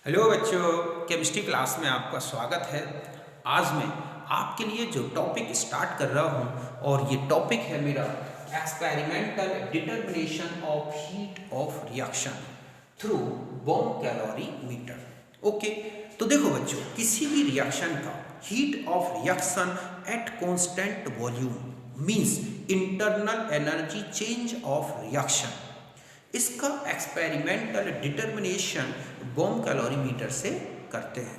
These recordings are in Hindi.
हेलो बच्चों, केमिस्ट्री क्लास में आपका स्वागत है। आज मैं आपके लिए जो टॉपिक स्टार्ट कर रहा हूँ और ये टॉपिक है मेरा experimental determination of heat of reaction through bomb calorimeter. Okay, तो देखो बच्चों, किसी भी रिएक्शन का heat of reaction at constant volume means internal energy change of reaction, इसका एक्सपेरिमेंटल डिटर्मिनेशन बॉम कैलोरीमीटर से करते हैं।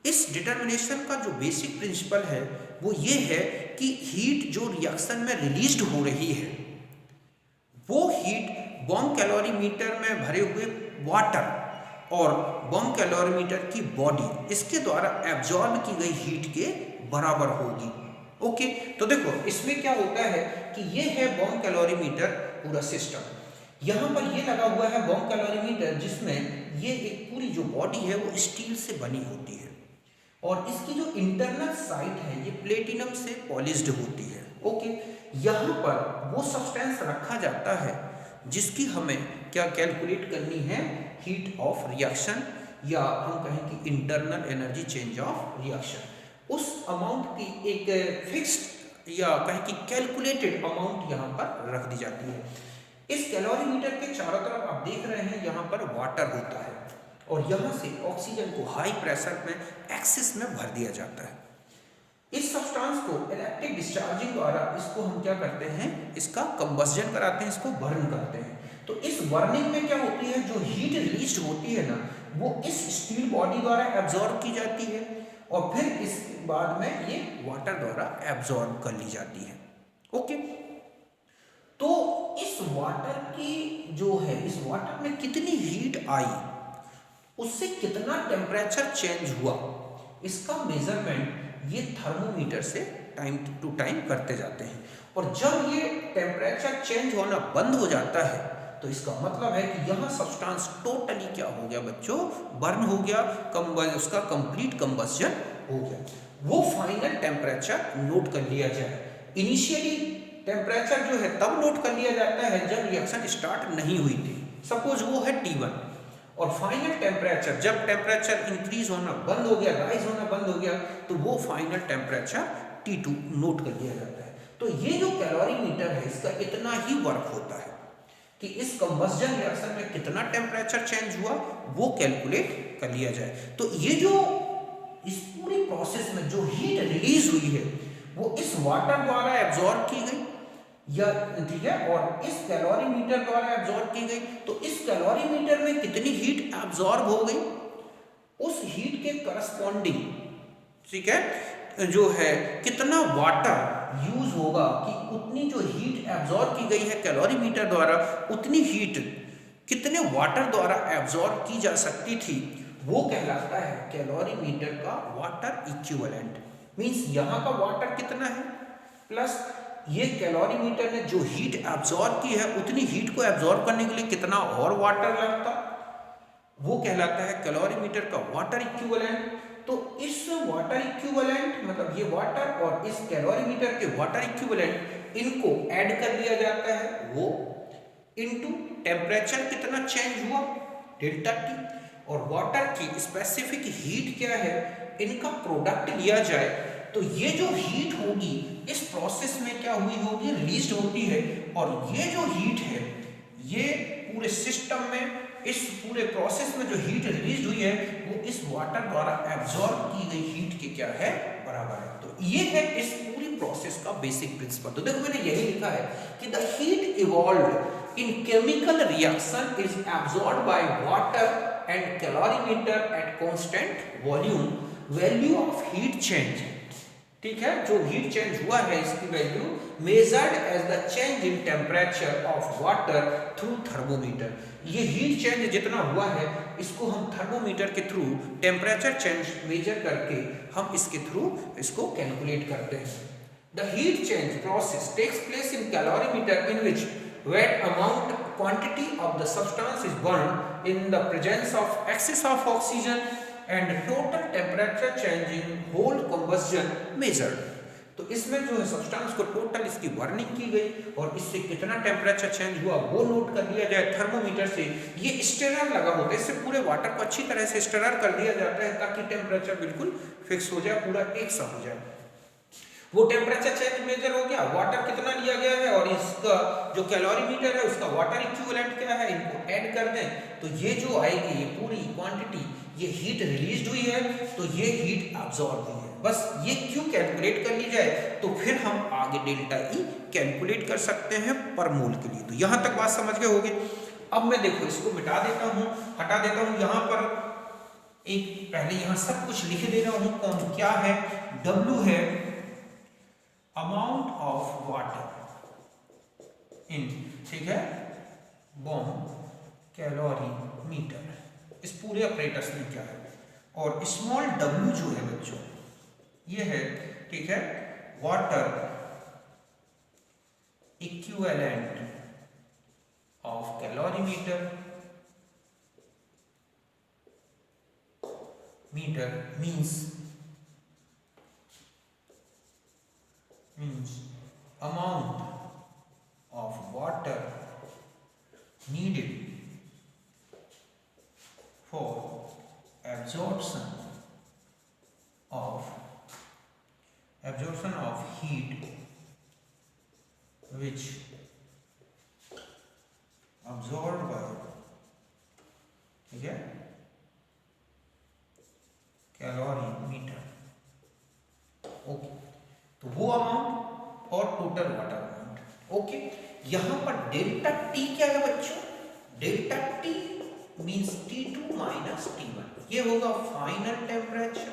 इस डिटर्मिनेशन का जो बेसिक प्रिंसिपल है वो ये है कि हीट जो रिएक्शन में रिलीज्ड हो रही है वो हीट बॉम कैलोरीमीटर में भरे हुए वाटर और बॉम कैलोरीमीटर की बॉडी इसके द्वारा एब्जॉर्ब की गई हीट के बराबर होगी। ओके, तो देखो इसमें क्या होता है कि ये है बॉम कैलोरीमीटर पूरा सिस्टम। यहाँ पर ये लगा हुआ है बॉम कैलोरीमीटर जिसमें ये एक पूरी जो बॉडी है वो स्टील से बनी होती है और इसकी जो इंटरनल साइड है ये प्लेटिनम से पॉलिश्ड होती है। ओके, यहाँ पर वो सब्सटेंस रखा जाता है जिसकी हमें क्या कैलकुलेट करनी है, हीट ऑफ रिएक्शन या हम कहें कि internal energy change of reaction. उस अमाउंट की एक फिक्स्ड या कहें कि कैलकुलेटेड अमाउंट यहाँ पर रख दी जाती है। इस कैलोरीमीटर के चारों तरफ आप देख रहे हैं यहाँ पर वाटर होता है और यहाँ से ऑक्सीजन को हाई प्रेशर में एक्सिस में भर दिया जाता है। इस सब्सटेंस को इलेक्ट्रिक डिस्चार्जिंग द्वारा इसको हम क्या करते हैं, इसका कंबस्जन कराते हैं, इसको बर्न करते हैं। तो इस बर्निंग में क्या होती है, जो हीट रिलीज होती है ना वो इस स्टील बॉडी द्वारा एब्जॉर्ब की जाती है और फिर इस बाद में ये वाटर द्वारा एब्जॉर्ब कर ली जाती है। ओके, तो इस वाटर की जो है, इस वाटर में कितनी हीट आई, उससे कितना टेम्परेचर चेंज हुआ, इसका मेजरमेंट ये थर्मोमीटर से टाइम टू टाइम करते जाते हैं। और जब ये टेम्परेचर चेंज होना बंद हो जाता है तो इसका मतलब है कि यहाँ सब्सटेंस टोटली क्या हो गया बच्चों, बर्न हो गया, उसका कंप्लीट कंबस्जन हो गया। वो फाइनल टेम्परेचर नोट कर लिया जाए। इनिशियली टेम्परेचर जो है तब नोट कर लिया जाता है जब रिएक्शन स्टार्ट नहीं हुई थी, सपोज वो है T1, और फाइनल टेम्परेचर जब टेम्परेचर इंक्रीज होना बंद हो गया, राइज होना बंद हो गया, तो वो फाइनल टेम्परेचर T2 नोट कर लिया जाता है। तो ये जो कैलोरीमीटर है इसका इतना ही वर्क होता है कि इस कंबस्जन रिएक्शन में कितना टेम्परेचर चेंज हुआ वो कैलकुलेट कर लिया जाए। तो ये जो इस पूरी प्रोसेस में जो हीट रिलीज हुई है वो इस वाटर द्वारा एब्जॉर्ब की गई या ठीक है, और इस कैलोरीमीटर द्वारा एब्जॉर्ब की गई। तो इस कैलोरीमीटर में कितनी हीट एब्जॉर्ब हो गई, उस हीट के करस्पॉन्डिंग ठीक है जो है कितना वाटर यूज होगा कि उतनी जो हीट एब्जॉर्ब की गई है कैलोरीमीटर द्वारा, उतनी हीट कितने वाटर द्वारा एब्जॉर्ब की जा सकती थी, वो कहलाता है कैलोरीमीटर का वाटर इक्विवेलेंट। मींस यहाँ का वाटर कितना है प्लस ये कैलोरीमीटर ने जो हीट एब्जॉर्ब की है उतनी हीट को एब्जॉर्ब करने के लिए कितना और वाटर लगता, वो कहलाता है कैलोरीमीटर का वाटर इक्विवेलेंट। तो इस वाटर इक्विवेलेंट मतलब ये वाटर और इस कैलोरीमीटर के वाटर इक्विवेलेंट इनको ऐड कर दिया जाता है, वो इनटू टेम्परेचर कितना चेंज हुआ डेल्टा टी, और वाटर की स्पेसिफिक हीट क्या है, इनका प्रोडक्ट लिया जाए। तो ये जो हीट होगी इस प्रोसेस में क्या हुई होगी, रिलीज होती है, और ये जो हीट है ये पूरे सिस्टम में इस पूरे प्रोसेस में जो हीट रिलीज हुई है वो इस वाटर द्वारा एब्जॉर्ब की गई हीट के क्या है, बराबर है। तो ये है इस पूरी प्रोसेस का बेसिक प्रिंसिपल। तो देखो मैंने यही लिखा है कि the heat evolved in chemical reaction is absorbed by water and calorimeter at constant volume, value of heat change, ठीक है, जो हीट चेंज हुआ है इसकी value measured as the change in temperature of water through thermometer. ये हीट चेंज जितना हुआ है इसको हम थर्मोमीटर के थ्रू टेम्परेचर चेंज मेजर करके हम इसके थ्रू इसको कैलकुलेट करते हैं। The heat change process takes place in calorimeter in which wet amount quantity of the substance is burned in the presence of excess of oxygen and total temperature change in whole combustion measured। तो इसमें जो है सब्सटेंस को टोटल इसकी बर्निंग की गई और इससे कितना टेम्परेचर चेंज हुआ वो नोट कर लिया जाए थर्मोमीटर से। ये स्टेरर लगा होता है, इससे पूरे वाटर को अच्छी तरह से स्टेरर कर दिया जाता है ताकि टेम्परेचर बिल्कुल फिक्स हो जाए, पूरा एक सा हो जाए। वो टेम्परेचर चेंज मेजर हो गया, वाटर कितना लिया गया है और इसका जो कैलोरीमीटर है उसका वाटर इक्विवेलेंट क्या है, इनको ऐड कर दें तो ये जो आएगी ये पूरी क्वांटिटी, ये हीट रिलीज हुई है तो ये हीट अब्सॉर्ब हुई है। बस ये क्यों कैलकुलेट कर ली जाए तो फिर हम आगे डेल्टा ई कैलकुलेट कर सकते हैं पर मोल के लिए। तो यहां तक बात समझ गए होगे। अब मैं देखो इसको मिटा देता हूं, हटा देता हूं, यहां पर एक पहले यहां सब कुछ लिख दे रहा हूं। कौन क्या है, W है अमाउंट ऑफ वाटर इन, ठीक है, बॉम्ब कैलोरी मीटर, इस पूरे अपरेटस में क्या है, और स्मॉल w जो है बच्चों ये है, ठीक है, water equivalent of calorimeter, meter means amount of water needed for absorption of heat which absorbed by, ठीक है, कैलोरीमीटर। ओके, तो वो अमाउंट और टोटल वाटर अमाउंट। ओके, यहां पर डेल्टा टी क्या है बच्चों, delta T means T2 minus T1, ये होगा फाइनल टेम्परेचर,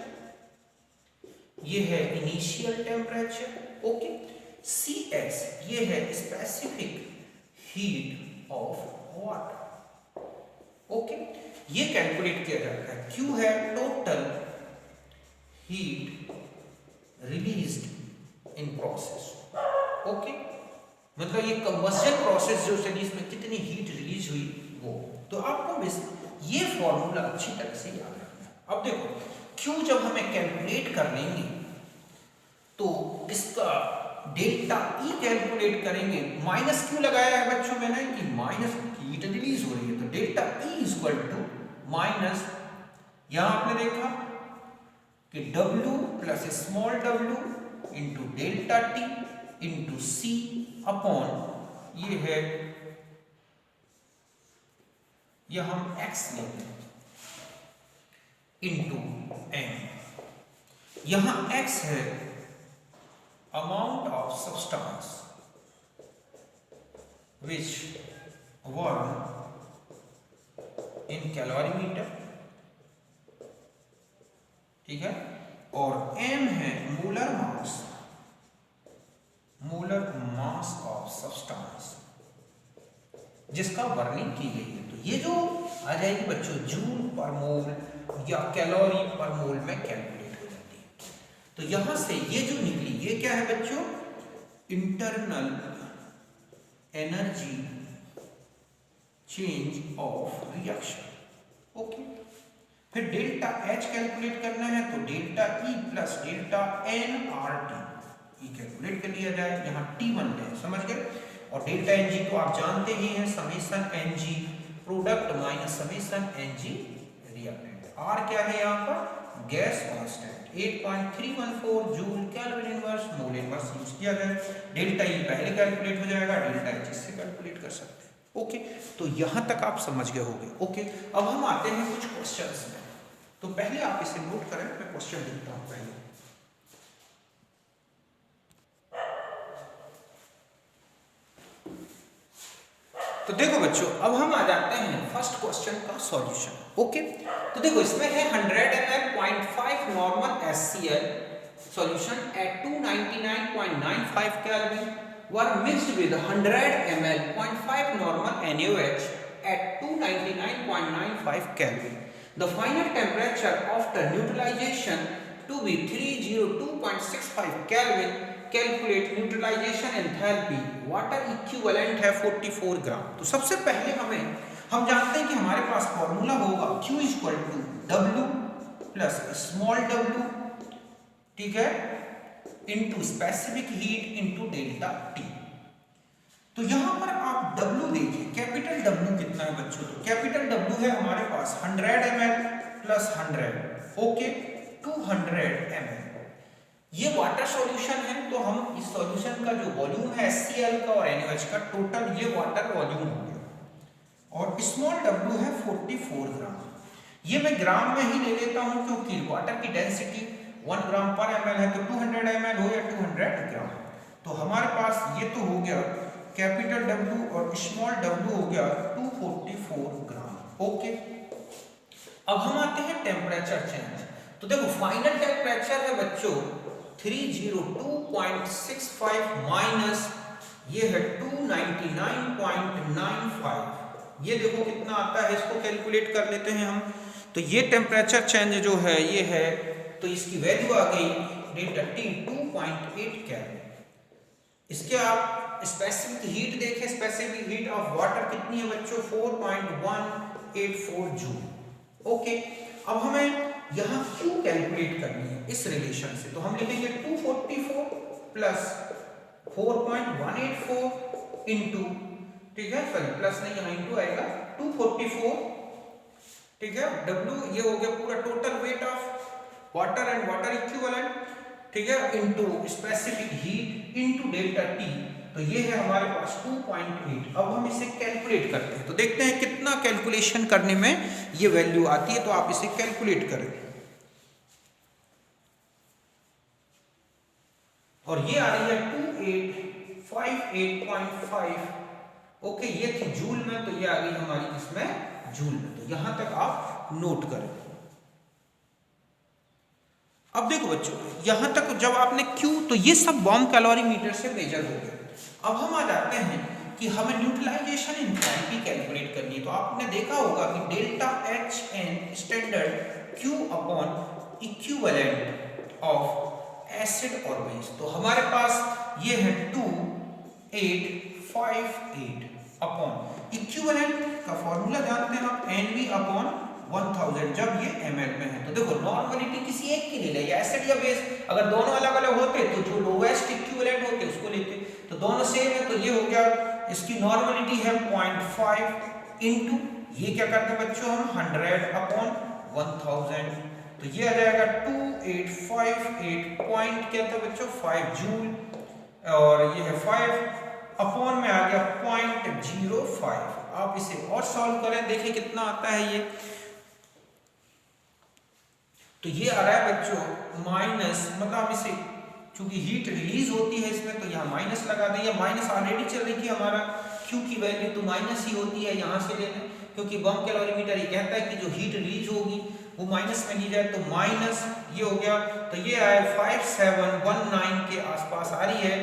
ये है इनिशियल टेम्परेचर। ओके, CS ये है specific heat of water. Okay, ये कैलकुलेट किया जाता है। Q है total heat released in process. Okay, मतलब ये कंबशन प्रोसेस जो चली इसमें कितनी हीट रिलीज हुई वो। तो आपको ये फॉर्मूला अच्छी तरह से याद रखना है। अब देखो Q जब हमें कैलकुलेट कर लेंगे तो इसका डेल्टा E कैलकुलेट करेंगे। माइनस क्यों लगाया है बच्चों मैंने कि माइनस हीट रिलीज हो रही है, तो delta E equal to minus, यहां आपने देखा कि W plus small w into delta T into C upon ये है, यह हम x लेते हैं इंटू m, यहां x है amount of substance which burn in calorimeter, ठीक है, और m है मोलर मास ऑफ सब्सटेंस जिसका बर्निंग की गई है। तो ये जो आ जाएगी बच्चों जूल पर मोल या कैलोरी पर मोल में कैलकुलेट हो जाती है। तो यहां से ये जो निकली ये क्या है बच्चों, internal energy change of reaction. Okay, फिर डेल्टा H कैलकुलेट करना है तो delta E plus delta nRT calculate कर लिया जाए, यहाँ T1 है, समझ गए। और डेल्टा Ng तो आप जानते ही हैं, summation Ng product minus summation Ng reactant. R क्या है यहाँ पर, gas constant 8.314 joule kelvin inverse mole inverse use किया गया। डेल्टा E पहले कैलकुलेट हो जाएगा, डेल्टा H इससे कैलकुलेट कर सकते हैं। ओके, तो यहां तक आप समझ गए होंगे। ओके, अब हम आते हैं कुछ क्वेश्चंस में। तो पहले आप इसे नोट करें, मैं क्वेश्चन लिखता हूं पहले। तो देखो बच्चों, अब हम आ जाते हैं फर्स्ट क्वेश्चन का सॉल्यूशन। ओके, तो देखो इसमें है 100 ml 0.5 normal HCl solution at 299.95 kelvin were mixed with 100 ml 0.5 normal NaOH at 299.95 Kelvin. The final temperature after neutralization to be 302.65 Kelvin. Calculate neutralization enthalpy. Water equivalent है 44 ग्राम। तो सबसे पहले हम जानते हैं कि हमारे पास फॉर्मूला होगा Q equal to W plus small w, ठीक है, into specific heat into delta T. तो यहां पर आप W देखिए, कैपिटल W कितना है बच्चों, तो कैपिटल W है हमारे पास 100 ml प्लस 100, ओके 200 ml। ये वाटर सॉल्यूशन है, तो हम इस सॉल्यूशन का जो वॉल्यूम है HCl का और NaOH का टोटल ये वाटर वॉल्यूम हो गया, और स्मॉल w है 44 ग्राम। ये मैं ग्राम में ही ले लेता हूं क्योंकि वाटर की डेंसिटी 1 ग्राम पर ml है, तो 200 ml हो या 200 ग्राम। तो हमारे पास ये तो हो गया कैपिटल W और स्मॉल w हो गया 244 ग्राम, ओके। अब हम आते हैं टेम्परेचर चेंज। तो देखो फाइनल टेम्परेचर है बच्चों 302.65 माइनस ये है 299.95। ये देखो कितना आता है, इसको कैलकुलेट कर लेते हैं हम। तो ये टेम्परेचर चेंज जो है ये है, तो इसकी वैल्यू आ गई डेल्टा टी 2.8 केल्विन। इसके आप स्पेसिफिक हीट देखें, स्पेसिफिक हीट ऑफ वाटर कितनी है बच्चों 4.184 जूल, ओके। अब हमें यहाँ Q कैलकुलेट करनी है इस रिलेशन से, तो हम लिखेंगे 244 प्लस 4.184 इंटू, ठीक है, सॉरी प्लस नहीं यहाँ इंटू आएगा 244, ठीक है, W ये हो गया पूरा total weight of water and water equivalent, ठीक है, into specific heat into delta T. तो ये है हमारे पास 2.8। अब हम इसे कैलकुलेट करते हैं, तो देखते हैं कितना कैलकुलेशन करने में ये वैल्यू आती है। तो आप इसे कैलकुलेट करें, और ये आ रही है 2858.5, ओके। ये थी जूल में, तो ये आ गई हमारी इसमें जूल में। तो यहां तक आप नोट करें। अब देखो बच्चों, यहां तक जब आपने Q, तो ये सब बॉम्ब कैलोरीमीटर से मेजर हो गया। अब हम आ जाते हैं कि हमें न्यूट्रलाइजेशन एंथैल्पी कैलकुलेट करनी है। तो आपने देखा होगा कि delta HN standard Q upon equivalent of acid और बेस। तो हमारे पास ये है 2858 अपॉन इक्विवेलेंट का फॉर्मूला जानते हैं आप NV अपॉन 1000 जब ये ml में है। तो देखो नॉर्मलिटी किसी एक की नहीं ले, एसिड या बेस अगर दोनों अलग अलग होते तो जो लोवेस्ट इक्विवेलेंट होते उसको लेते, तो दोनों सेम है। तो ये हो गया, इसकी नॉर्मलिटी है 0.5 इंटू ये क्या करते हैं बच्चों हम 100 अपॉन 1000। तो ये आ जाएगा 2858 पॉइंट क्या था बच्चों 5 जूल, और ये है 5 अपॉन में आ गया 0.05। आप इसे और सॉल्व करें, देखिए कितना आता है ये। तो ये आ रहा है बच्चों माइनस, मतलब हम इसे चूंकि हीट रिलीज होती है इसमें, तो यहाँ माइनस लगा दें। ये माइनस ऑलरेडी चल रही थी हमारा Q की वैल्यू, तो माइनस ही होती है, यहाँ से लेना, क्योंकि बॉम्ब कैलोरीमीटर ये कहता है कि जो हीट रिलीज होगी वो माइनस में ली जाए। तो माइनस ये हो गया, तो ये आया 5719 के आसपास आ रही है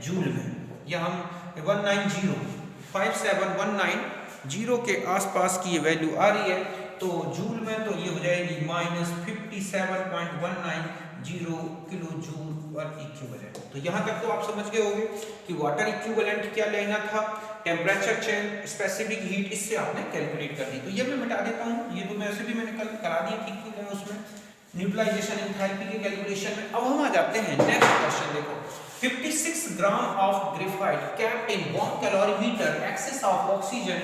जूल में, या हम 5719 के आसपास की ये वैल्यू आ रही है। तो जूल में तो ये हो जाएगी माइनस 57.190 किलो जूल पर इक्विवेलेंट। तो यहाँ तक तो आप समझ गए होंगे कि वाटर इक्विवेलेंट क्या लेना था, टेम्परेचर चेंज, स्पेसिफिक हीट, इससे आपने कैलकुलेट कर दी। तो ये मैं मिटा देता हूँ, ये तो वैसे भी मैंने कल करा दी थी कि उसमें न्यूट्रलाइजेशन एंथैल्पी के कैलकुलेशन में। अब हम आ जाते हैं नेक्स्ट क्वेश्चन, देखो 56 gram of graphite kept in bomb calorimeter excess of oxygen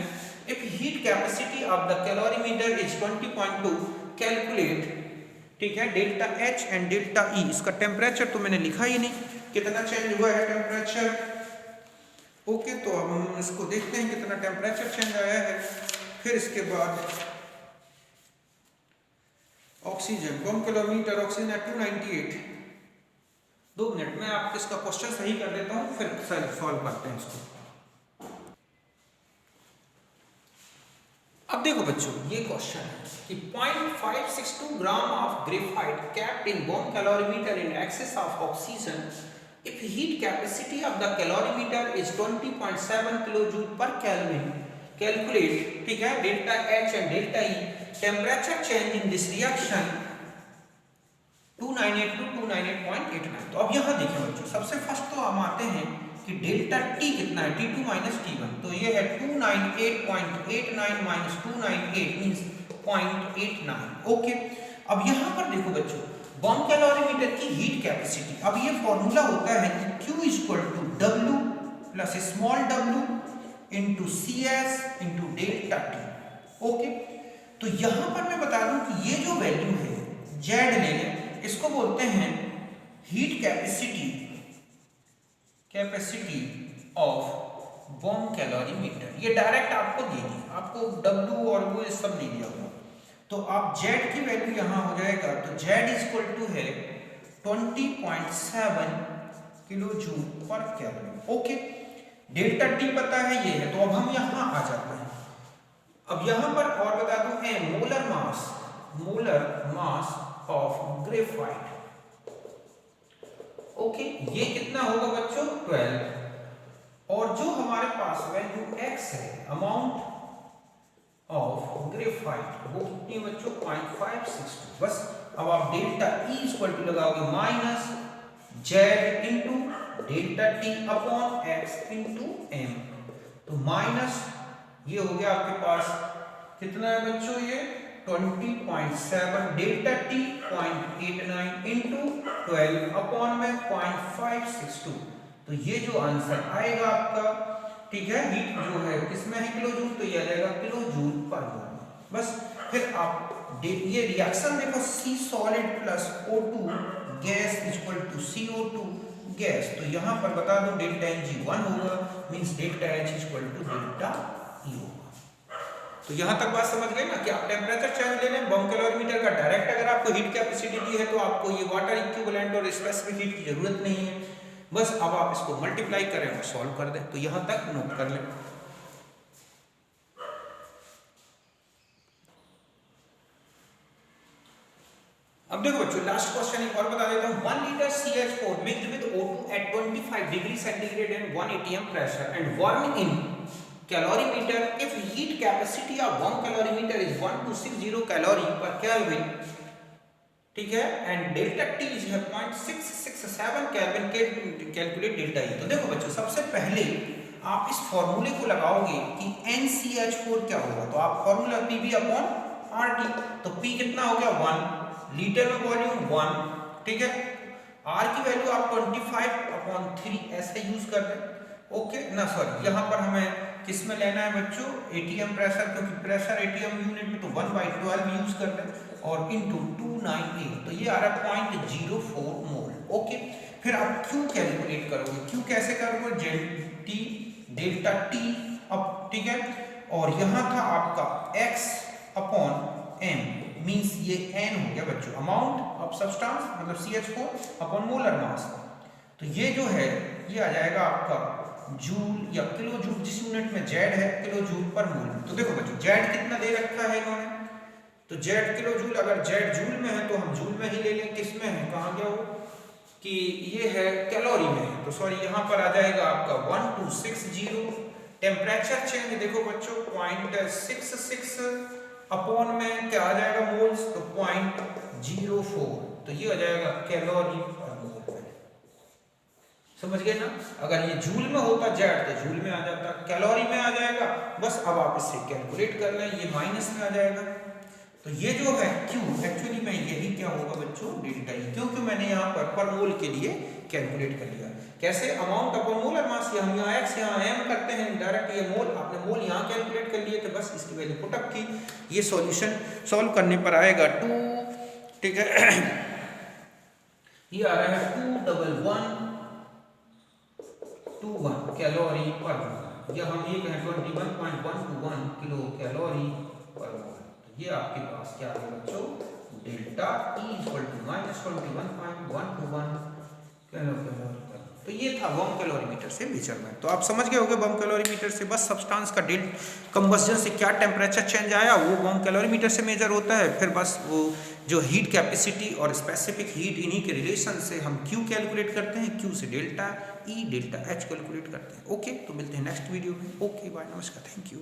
if heat capacity of the calorimeter is 20.2 calculate, ठीक है, delta H and delta E। इसका टेम्परेचर तो मैंने लिखा ही नहीं, कितना चेंज हुआ है टेम्परेचर, ओके। तो अब हम इसको देखते हैं कितना टेम्परेचर चेंज आया है। फिर इसके बाद ऑक्सीजन, बॉम्ब कैलोरीमीटर ऑक्सीजन है 298। 2 मिनट में आपको इसका क्वेश्चन सही कर देता हूँ, फिर सॉल्व करते हैं इसको। अब देखो बच्चों, ये क्वेश्चन है कि 0.562 gram of graphite kept in bomb calorimeter in excess of oxygen if heat capacity of the calorimeter is 20.7 kilojoule per Kelvin, calculate, ठीक है, delta H and delta E, temperature change in this reaction 298 to 298.89। तो अब यहाँ देखिए बच्चों, सबसे फर्स्ट तो हम आते हैं कि डेल्टा T कितना है, T2 माइनस T1, तो ये है 298.89 माइनस 298 मींस 0.89, ओके। अब यहाँ पर देखो बच्चों, बॉम्ब कैलोरीमीटर की हीट कैपेसिटी। अब ये फॉर्मूला होता है कि Q equal to W plus small w into CS into delta T। Okay, तो यहां पर मैं बता दूं कि ये जो वैल्यू है Z ले लें, इसको बोलते हैं heat capacity of bomb calorimeter. ये डायरेक्ट आपको दे दी, आपको W और वो सब दे दिया हुआ। तो आप Z की वैल्यू यहां हो जाएगा, तो Z इक्वल टू है 20.7 किलो जूल पर केल्विन। ओके, डेल्टा T पता है ये है, तो अब हम यहां आ जाते हैं। अब यहां पर और बता दूं है molar mass of graphite. Okay, ये कितना होगा बच्चों 12, और जो हमारे पास वैल्यू x है अमाउंट ऑफ ग्रेफाइट वो कितनी बच्चों 0.562। बस अब आप डेल्टा E इक्वल टू लगाओगे minus Z into delta T upon x into m, तो माइनस ये हो गया आपके पास कितना है बच्चों ये 20.7 डेल्टा T 0.89 इंटू 12 अपॉन में 0.562। तो ये जो आंसर आएगा आपका, ठीक है, हीट जो है किसमें है किलो जूल, तो ये आ जाएगा किलो जूल पर मोल। बस फिर आप ये रिएक्शन देखो, C solid plus O2 gas equal to CO2 gas, तो यहां पर बता दो डेल्टा Ng 1 होगा, means delta H equal to delta E होगा। तो यहां तक बात समझ गए ना कि आप टेम्परेचर चेंज ले लें बॉम्ब कैलोरीमीटर का डायरेक्ट, अगर आपको हीट कैपेसिटी दी है तो आपको ये वाटर इक्विवेलेंट और स्पेसिफिक हीट की जरूरत नहीं है। बस अब आप इसको मल्टीप्लाई करें और सॉल्व कर दें, तो यहां तक नोट कर लें। अब देखो बच्चों लास्ट क्वेश्चन एक और बता देता हूं। 1 litre CH4 mixed with O2 at 25 degree centigrade and 1 atm pressure and warm in calorimeter if heat capacity of one calorimeter is 1260 calorie per Kelvin, ठीक है, and delta T is 0.667 Kelvin के कैलकुलेट डेल्टा E। तो देखो बच्चों सबसे पहले आप इस फॉर्मूले को लगाओगे कि NCH4 क्या होगा, तो आप फॉर्मूला PV अपॉन RT, तो P कितना हो गया 1 लीटर में वॉल्यूम 1, ठीक है, R की वैल्यू आप 25/3 ऐसे यूज कर दें। ओके ना, सॉरी यहाँ पर हमें किस में लेना है बच्चों एटीएम प्रेशर, क्योंकि प्रेशर एटीएम यूनिट में तो 1/12 यूज कर दें और इनटू 298, तो ये आ रहा है 0.04 मोल। ओके, फिर आप Q कैलकुलेट करोगे, Q कैसे करोगे डेल्टा T अब, ठीक है, और यहाँ था आपका x अपॉन m, मींस ये n हो गया बच्चों अमाउंट ऑफ सब्सटेंस मतलब CH4 अपॉन मोलर मास, तो ये जो है ये आ जाएगा आपका जूल या किलो जूल, जिस यूनिट में Z है किलो जूल पर मोल। तो देखो बच्चों Z कितना दे रखा है इन्होंने, तो Z किलो जूल, अगर Z जूल में है तो हम जूल में ही ले लें। किस में है, कहाँ गया वो, कि ये है कैलोरी में है, तो सॉरी यहाँ पर आ जाएगा आपका 1260। टेम्परेचर चेंज देखो बच्चों 0.66 अपॉन में क्या आ जाएगा मोल्स, तो 0.04, तो ये आ जाएगा कैलोरी पर मोल। समझ गए ना, अगर ये जूल में होता Z तो जूल में आ जाता, कैलोरी में आ जाएगा। बस अब आप इसे कैलकुलेट कर लें, ये माइनस में आ जाएगा, तो ये जो है Q एक्चुअली में यही क्या होगा बच्चों डेल्टा E, क्योंकि मैंने यहाँ पर मोल के लिए कैलकुलेट कर लिया। कैसे, अमाउंट अपॉन मोलर मास, हम यहाँ x यहाँ m करते हैं डायरेक्ट, ये मोल आपने मोल यहाँ कैलकुलेट कर लिए थे, बस इसकी वैल्यू पुटअप की। ये सॉल्यूशन सॉल्व करने पर आएगा 2, ठीक है, ये आ रहा है 21121 कैलोरी पर मोल, या हम ये कहें 21.121 किलो कैलोरी पर मोल। तो ये आपके पास क्या है बच्चों delta E equal to -21.121 kilocalorie पर। तो ये था बॉम्ब कैलोरीमीटर से मेजरमेंट। तो आप समझ गए होंगे बॉम्ब कैलोरीमीटर से बस सब्सटेंस का कंबस्जन से क्या टेम्परेचर चेंज आया वो बॉम्ब कैलोरीमीटर से मेजर होता है। फिर बस वो जो हीट कैपेसिटी और स्पेसिफिक हीट इन्हीं के रिलेशन से हम Q कैलकुलेट करते हैं, Q से delta E delta H calculate करते हैं। ओके, तो मिलते हैं नेक्स्ट वीडियो में। ओके बाय, नमस्कार, थैंक यू।